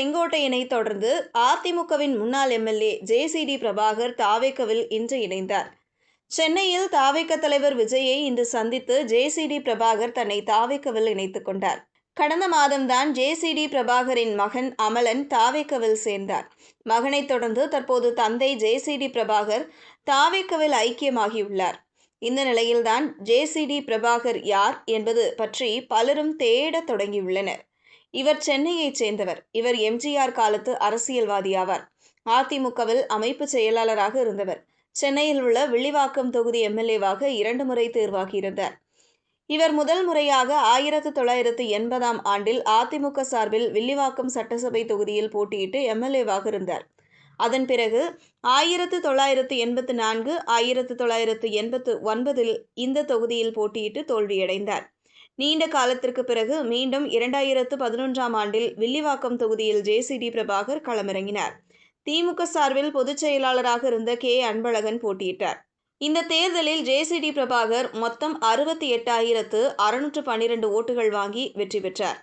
செங்கோட்டையனை தொடர்ந்து அதிமுகவின் முன்னாள் எம்எல்ஏ ஜேசிடி பிரபாகர் தாவேகவில் இன்று இணைந்தார். சென்னையில் தாவேக தலைவர் விஜயை இன்று சந்தித்து ஜேசிடி பிரபாகர் தன்னை தாவேகவில் இணைத்துக் கொண்டார். கடந்த மாதம்தான் ஜேசிடி பிரபாகரின் மகன் அமலன் தாவேகவில் சேர்ந்தார். மகனைத் தொடர்ந்து தற்போது தந்தை ஜேசிடி பிரபாகர் தாவேகவில் ஐக்கியமாகியுள்ளார். இந்த நிலையில்தான் ஜேசிடி பிரபாகர் யார் என்பது பற்றி பலரும் தேடத் தொடங்கியுள்ளனர். இவர் சென்னையைச் சேர்ந்தவர். இவர் எம்ஜிஆர் காலத்து அரசியல்வாதி ஆவார். அதிமுகவில் அமைப்பு செயலாளராக இருந்தவர். சென்னையில் உள்ள வில்லிவாக்கம் தொகுதி எம்எல்ஏவாக 2 முறை தேர்வாகியிருந்தார். இவர் முதல் முறையாக 1980ஆம் ஆண்டில் அதிமுக சார்பில் வில்லிவாக்கம் சட்டசபை தொகுதியில் போட்டியிட்டு எம்எல்ஏவாக இருந்தார். அதன் பிறகு 1984, 1989இல் இந்த தொகுதியில் போட்டியிட்டு தோல்வியடைந்தார். நீண்ட காலத்திற்கு பிறகு மீண்டும் 2011ஆம் ஆண்டில் வில்லிவாக்கம் தொகுதியில் ஜேசிடி பிரபாகர் களமிறங்கினார். திமுக சார்பில் பொதுச் செயலாளராக இருந்த கே. அன்பழகன் போட்டியிட்டார். இந்த தேர்தலில் ஜேசிடி பிரபாகர் மொத்தம் 68,612 ஓட்டுகள் வாங்கி வெற்றி பெற்றார்.